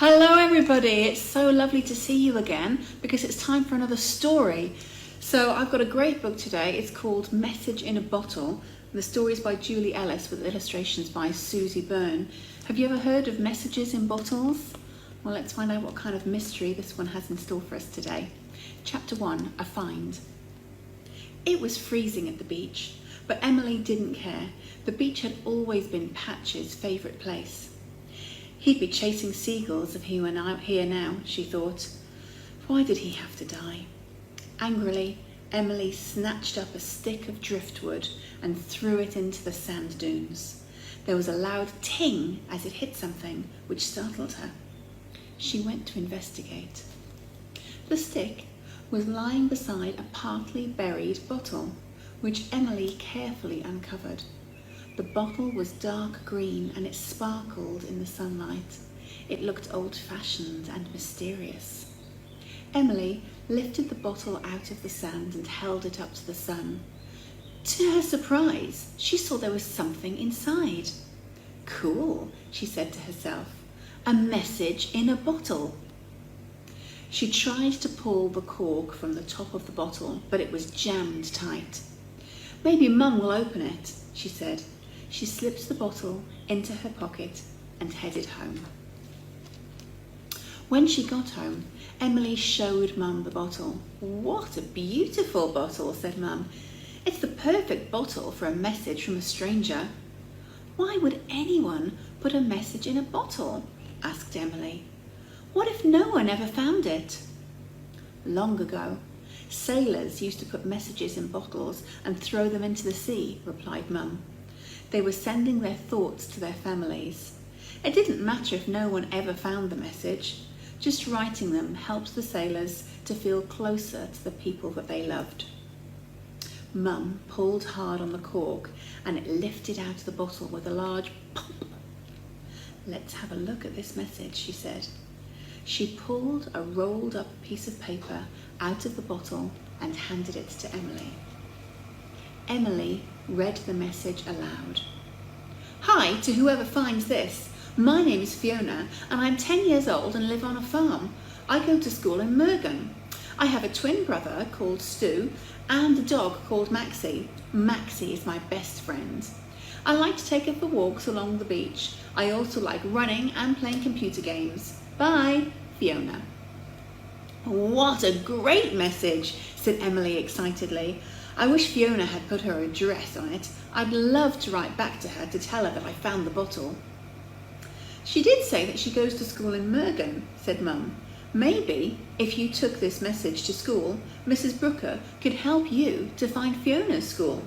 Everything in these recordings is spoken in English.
Hello everybody, it's so lovely to see you again because it's time for another story. So I've got a great book today. It's called Message in a Bottle. The story is by Julie Ellis with illustrations by Susie Byrne. Have you ever heard of messages in bottles? Well, let's find out what kind of mystery this one has in store for us today. Chapter 1, A Find. It was freezing at the beach, but Emily didn't care. The beach had always been Patch's favourite place. He'd be chasing seagulls if he were here now, she thought. Why did he have to die? Angrily, Emily snatched up a stick of driftwood and threw it into the sand dunes. There was a loud ting as it hit something, which startled her. She went to investigate. The stick was lying beside a partly buried bottle, which Emily carefully uncovered. The bottle was dark green and it sparkled in the sunlight. It looked old-fashioned and mysterious. Emily lifted the bottle out of the sand and held it up to the sun. To her surprise, she saw there was something inside. Cool, she said to herself. A message in a bottle. She tried to pull the cork from the top of the bottle, but it was jammed tight. Maybe Mum will open it, she said. She slipped the bottle into her pocket and headed home. When she got home, Emily showed Mum the bottle. What a beautiful bottle, said Mum. It's the perfect bottle for a message from a stranger. Why would anyone put a message in a bottle? Asked Emily. What if no one ever found it? Long ago, sailors used to put messages in bottles and throw them into the sea, replied Mum. They were sending their thoughts to their families. It didn't matter if no one ever found the message. Just writing them helped the sailors to feel closer to the people that they loved. Mum pulled hard on the cork and it lifted out of the bottle with a large pop. Let's have a look at this message, she said. She pulled a rolled up piece of paper out of the bottle and handed it to Emily. Emily read the message aloud. Hi to whoever finds this. My name is Fiona and I'm 10 years old and live on a farm. I go to school in Mergen. I have a twin brother called Stu and a dog called Maxie. Maxie is my best friend. I like to take her for walks along the beach. I also like running and playing computer games. Bye, Fiona. What a great message, said Emily excitedly. I wish Fiona had put her address on it. I'd love to write back to her to tell her that I found the bottle. She did say that she goes to school in Mergen, said Mum. Maybe, if you took this message to school, Mrs. Brooker could help you to find Fiona's school.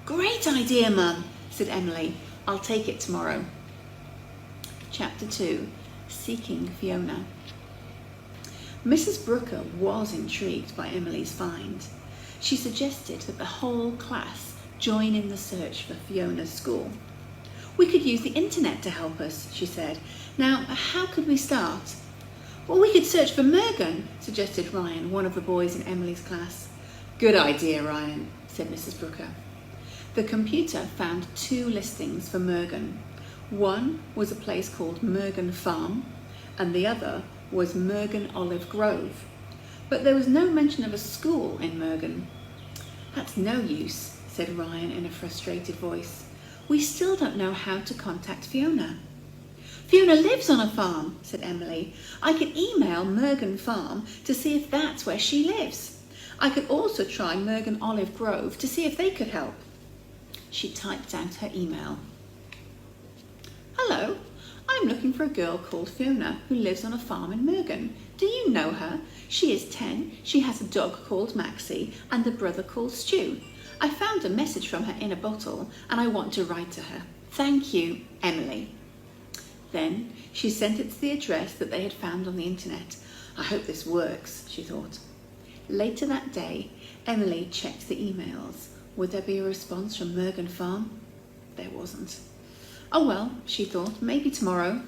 Great idea, Mum, said Emily. I'll take it tomorrow. Chapter 2, Seeking Fiona. Mrs. Brooker was intrigued by Emily's find. She suggested that the whole class join in the search for Fiona's school. We could use the internet to help us, she said. Now, how could we start? Well, we could search for Mergen, suggested Ryan, one of the boys in Emily's class. Good idea, Ryan, said Mrs. Brooker. The computer found 2 listings for Mergen. One was a place called Mergen Farm, and the other was Mergen Olive Grove. But there was no mention of a school in Mergen. That's no use, said Ryan in a frustrated voice. We still don't know how to contact Fiona. Fiona lives on a farm, said Emily. I could email Mergen Farm to see if that's where she lives. I could also try Mergen Olive Grove to see if they could help. She typed out her email. Hello, I'm looking for a girl called Fiona who lives on a farm in Mergen. Do you know her? She is 10, she has a dog called Maxie and a brother called Stu. I found a message from her in a bottle and I want to write to her. Thank you, Emily. Then she sent it to the address that they had found on the internet. I hope this works, she thought. Later that day, Emily checked the emails. Would there be a response from Mergen Farm? There wasn't. Oh well, she thought, maybe tomorrow.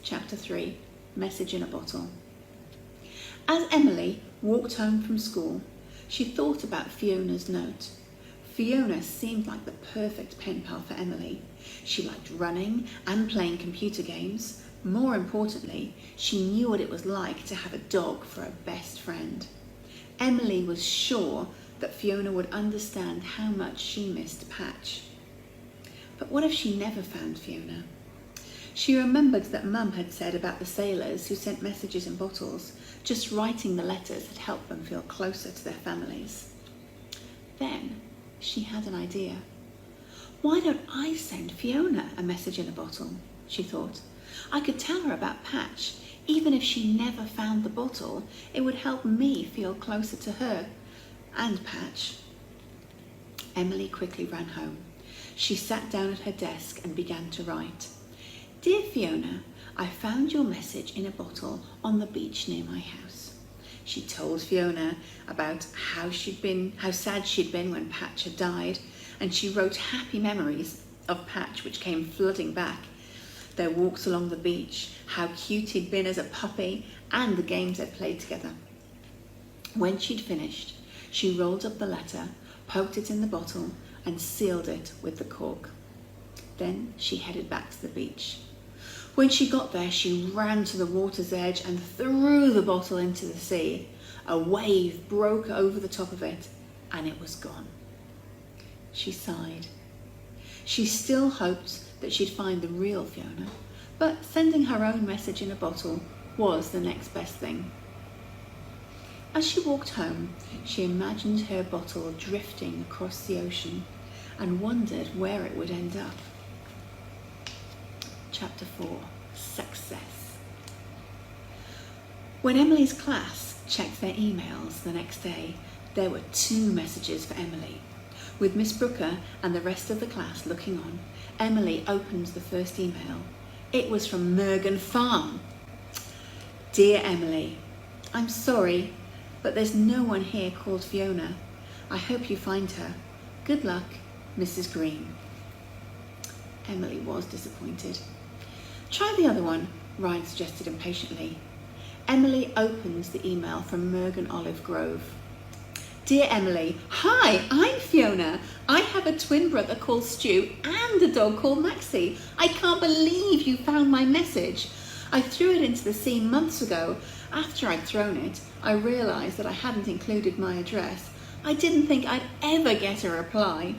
Chapter 3, Message in a Bottle. As Emily walked home from school, she thought about Fiona's note. Fiona seemed like the perfect pen pal for Emily. She liked running and playing computer games, More importantly, she knew what it was like to have a dog for a best friend. Emily was sure that Fiona would understand how much she missed Patch. But what if she never found Fiona? She remembered that Mum had said about the sailors who sent messages in bottles. Just writing the letters had helped them feel closer to their families. Then she had an idea. Why don't I send Fiona a message in a bottle? She thought. I could tell her about Patch. Even if she never found the bottle, it would help me feel closer to her and Patch. Emily quickly ran home. She sat down at her desk and began to write. Dear Fiona, I found your message in a bottle on the beach near my house. She told Fiona about how sad she'd been when Patch had died, and she wrote happy memories of Patch which came flooding back. Their walks along the beach, how cute he'd been as a puppy, and the games they'd played together. When she'd finished, she rolled up the letter, poked it in the bottle, and sealed it with the cork. Then she headed back to the beach. When she got there, she ran to the water's edge and threw the bottle into the sea. A wave broke over the top of it, and it was gone. She sighed. She still hoped that she'd find the real Fiona, but sending her own message in a bottle was the next best thing. As she walked home, she imagined her bottle drifting across the ocean and wondered where it would end up. Chapter 4. Success. When Emily's class checked their emails the next day, there were 2 messages for Emily. With Miss Brooker and the rest of the class looking on, Emily opened the first email. It was from Mergen Farm. Dear Emily, I'm sorry, but there's no one here called Fiona. I hope you find her. Good luck, Mrs. Green. Emily was disappointed. Try the other one, Ryan suggested impatiently. Emily opened the email from Mergen Olive Grove. Dear Emily, hi, I'm Fiona. I have a twin brother called Stu and a dog called Maxie. I can't believe you found my message. I threw it into the sea months ago. After I'd thrown it, I realised that I hadn't included my address. I didn't think I'd ever get a reply.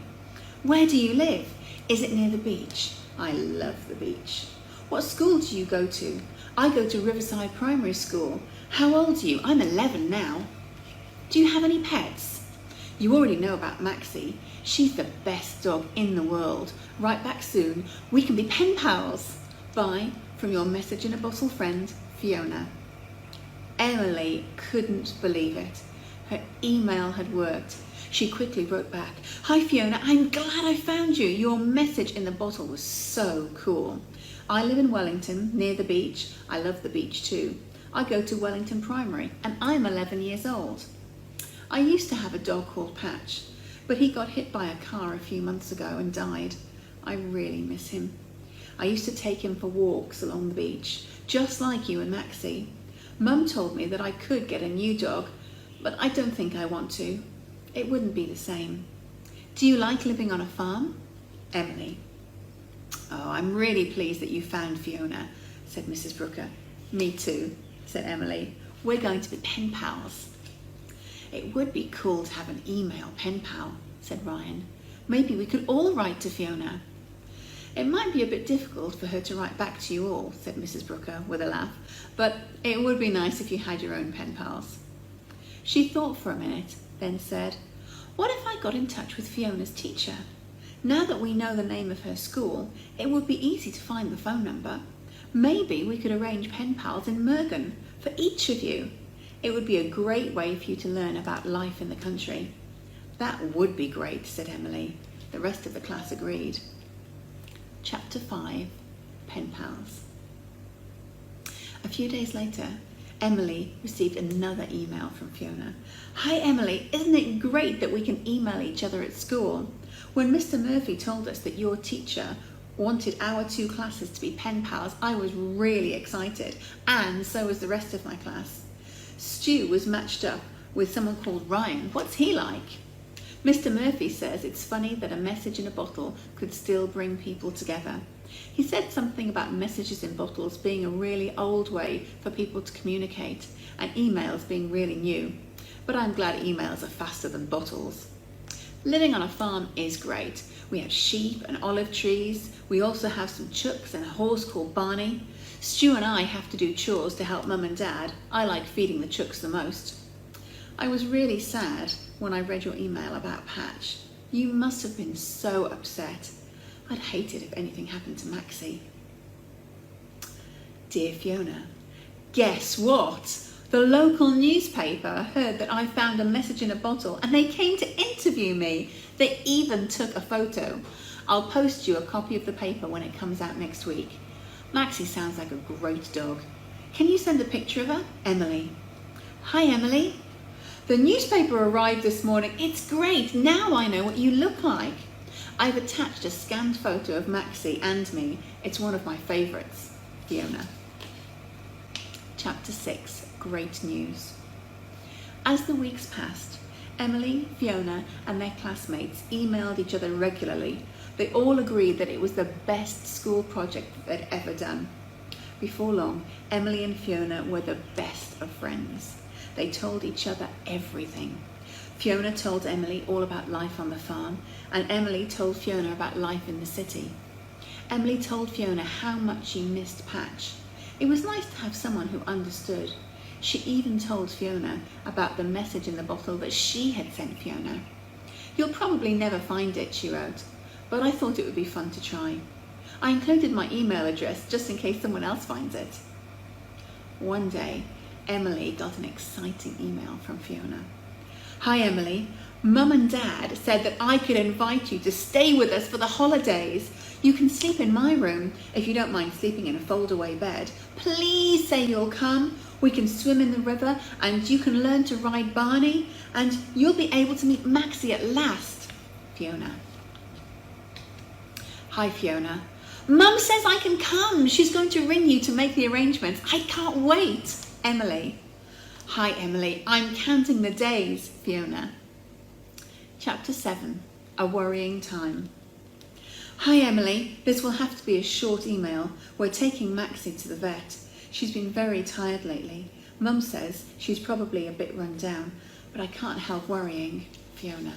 Where do you live? Is it near the beach? I love the beach. What school do you go to? I go to Riverside Primary School. How old are you? I'm 11 now. Do you have any pets? You already know about Maxie. She's the best dog in the world. Write back soon. We can be pen pals. Bye, from your message in a bottle friend, Fiona. Emily couldn't believe it. Her email had worked. She quickly wrote back, Hi Fiona, I'm glad I found you. Your message in the bottle was so cool. I live in Wellington, near the beach. I love the beach too. I go to Wellington Primary and I'm 11 years old. I used to have a dog called Patch, but he got hit by a car a few months ago and died. I really miss him. I used to take him for walks along the beach, just like you and Maxie. Mum told me that I could get a new dog, but I don't think I want to. It wouldn't be the same. Do you like living on a farm? Emily. Oh, I'm really pleased that you found Fiona, said Mrs. Brooker. Me too, said Emily. We're going to be pen pals. It would be cool to have an email pen pal, said Ryan. Maybe we could all write to Fiona. It might be a bit difficult for her to write back to you all, said Mrs. Brooker with a laugh, but it would be nice if you had your own pen pals. She thought for a minute, then said, What if I got in touch with Fiona's teacher? Now that we know the name of her school, it would be easy to find the phone number. Maybe we could arrange pen pals in Mergen for each of you. It would be a great way for you to learn about life in the country. That would be great, said Emily. The rest of the class agreed. Chapter 5, Pen Pals. A few days later, Emily received another email from Fiona. Hi Emily, isn't it great that we can email each other at school? When Mr. Murphy told us that your teacher wanted our 2 classes to be pen pals, I was really excited, and so was the rest of my class. Stu was matched up with someone called Ryan. What's he like? Mr. Murphy says it's funny that a message in a bottle could still bring people together. He said something about messages in bottles being a really old way for people to communicate and emails being really new, but I'm glad emails are faster than bottles. Living on a farm is great. We have sheep and olive trees. We also have some chooks and a horse called Barney. Stu and I have to do chores to help Mum and Dad. I like feeding the chooks the most. I was really sad when I read your email about Patch. You must have been so upset. I'd hate it if anything happened to Maxie. Dear Fiona, guess what? The local newspaper heard that I found a message in a bottle and they came to interview me. They even took a photo. I'll post you a copy of the paper when it comes out next week. Maxie sounds like a great dog. Can you send a picture of her? Emily. Hi, Emily. The newspaper arrived this morning. It's great. Now I know what you look like. I've attached a scanned photo of Maxie and me. It's one of my favourites. Fiona. Chapter 6. Great news. As the weeks passed, Emily, Fiona and their classmates emailed each other regularly. They all agreed that it was the best school project they'd ever done. Before long, Emily and Fiona were the best of friends. They told each other everything. Fiona told Emily all about life on the farm, and Emily told Fiona about life in the city. Emily told Fiona how much she missed Patch. It was nice to have someone who understood. She even told Fiona about the message in the bottle that she had sent Fiona. You'll probably never find it, she wrote, but I thought it would be fun to try. I included my email address just in case someone else finds it. One day, Emily got an exciting email from Fiona. Hi Emily, Mum and Dad said that I could invite you to stay with us for the holidays. You can sleep in my room if you don't mind sleeping in a fold-away bed. Please say you'll come. We can swim in the river and you can learn to ride Barney and you'll be able to meet Maxie at last. Fiona. Hi Fiona. Mum says I can come. She's going to ring you to make the arrangements. I can't wait. Emily. Hi Emily. I'm counting the days. Fiona. Chapter 7. A worrying time. Hi Emily. This will have to be a short email. We're taking Maxie to the vet. She's been very tired lately. Mum says she's probably a bit run down, but I can't help worrying. Fiona.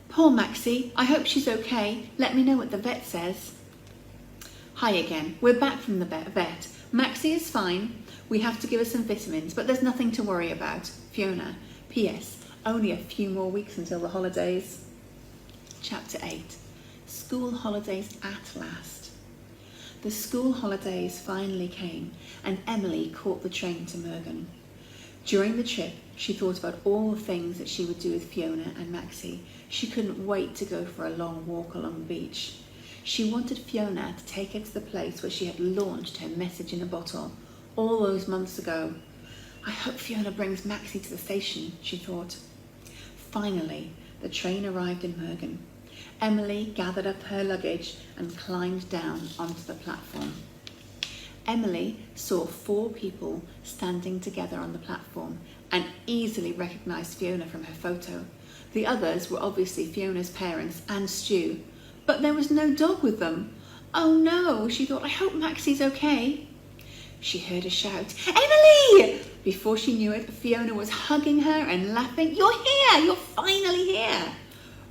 Poor Maxie. I hope she's okay. Let me know what the vet says. Hi again. We're back from the vet. Maxie is fine. We have to give her some vitamins, but there's nothing to worry about. Fiona. P.S. Only a few more weeks until the holidays. Chapter 8. School holidays at last. The school holidays finally came and Emily caught the train to Mergen. During the trip, she thought about all the things that she would do with Fiona and Maxie. She couldn't wait to go for a long walk along the beach. She wanted Fiona to take her to the place where she had launched her message in a bottle all those months ago. I hope Fiona brings Maxie to the station, she thought. Finally, the train arrived in Mergen. Emily gathered up her luggage and climbed down onto the platform. Emily saw 4 people standing together on the platform and easily recognised Fiona from her photo. The others were obviously Fiona's parents and Stu, but there was no dog with them. Oh no, she thought, I hope Maxie's okay. She heard a shout, Emily! Before she knew it, Fiona was hugging her and laughing. You're here! You're finally here!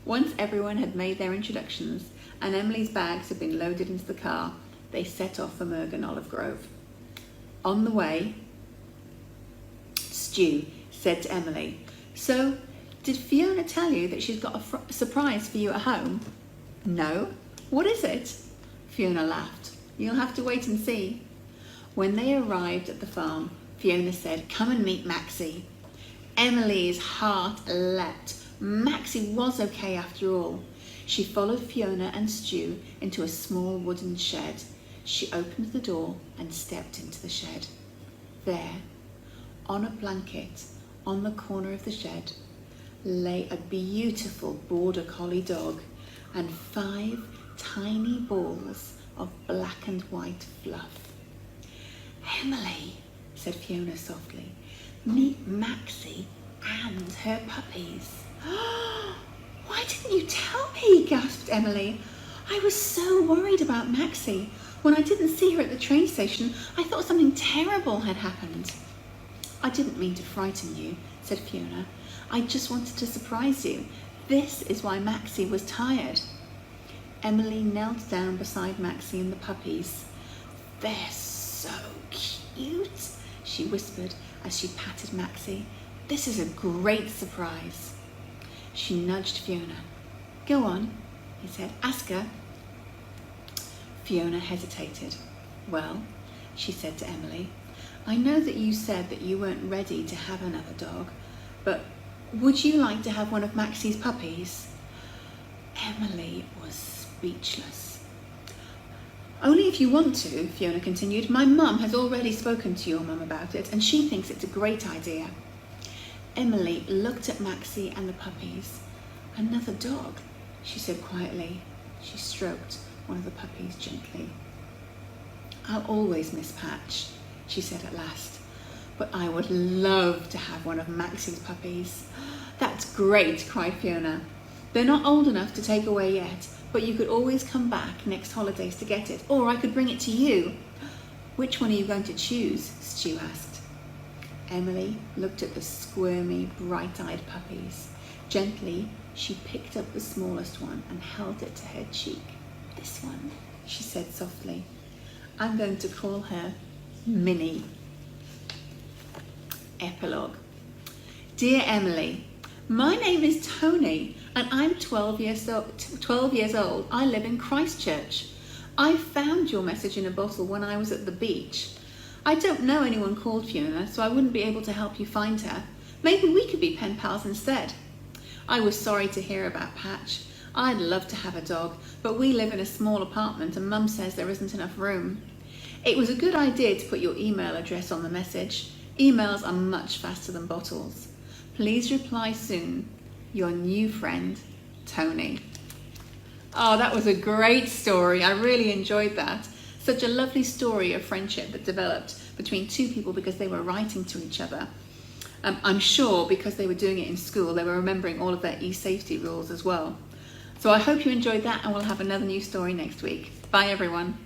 Once everyone had made their introductions and Emily's bags had been loaded into the car, they set off for Mergen Olive Grove. On the way, Stu said to Emily, So, did Fiona tell you that she's got a surprise for you at home? No. What is it? Fiona laughed. You'll have to wait and see. When they arrived at the farm, Fiona said, Come and meet Maxie. Emily's heart leapt. Maxie was okay after all. She followed Fiona and Stu into a small wooden shed. She opened the door and stepped into the shed. There, on a blanket on the corner of the shed, lay a beautiful border collie dog and 5 tiny balls of black and white fluff. Emily, said Fiona softly, meet Maxie and her puppies. Why didn't you tell me? Gasped Emily. I was so worried about Maxie. When I didn't see her at the train station, I thought something terrible had happened. I didn't mean to frighten you, said Fiona. I just wanted to surprise you. This is why Maxie was tired. Emily knelt down beside Maxie and the puppies. They're so cute, she whispered as she patted Maxie. This is a great surprise. She nudged Fiona. Go on, he said. Ask her. Fiona hesitated. Well, she said to Emily, I know that you said that you weren't ready to have another dog, but would you like to have one of Maxie's puppies? Emily was speechless. Only if you want to, Fiona continued. My mum has already spoken to your mum about it, and she thinks it's a great idea. Emily looked at Maxie and the puppies. Another dog, she said quietly. She stroked one of the puppies gently. I'll always miss Patch, she said at last, but I would love to have one of Maxie's puppies. That's great, cried Fiona. They're not old enough to take away yet, but you could always come back next holidays to get it, or I could bring it to you. Which one are you going to choose? Stu asked. Emily looked at the squirmy, bright-eyed puppies. Gently, she picked up the smallest one and held it to her cheek. This one, she said softly. I'm going to call her Minnie. Epilogue. Dear Emily, my name is Tony and I'm 12 years old. I live in Christchurch. I found your message in a bottle when I was at the beach. I don't know anyone called Fiona, so I wouldn't be able to help you find her. Maybe we could be pen pals instead. I was sorry to hear about Patch. I'd love to have a dog, but we live in a small apartment and Mum says there isn't enough room. It was a good idea to put your email address on the message. Emails are much faster than bottles. Please reply soon. Your new friend, Tony. Oh, that was a great story. I really enjoyed that. Such a lovely story of friendship that developed between two people because they were writing to each other. I'm sure because they were doing it in school, they were remembering all of their e-safety rules as well. So I hope you enjoyed that, and we'll have another new story next week. Bye everyone.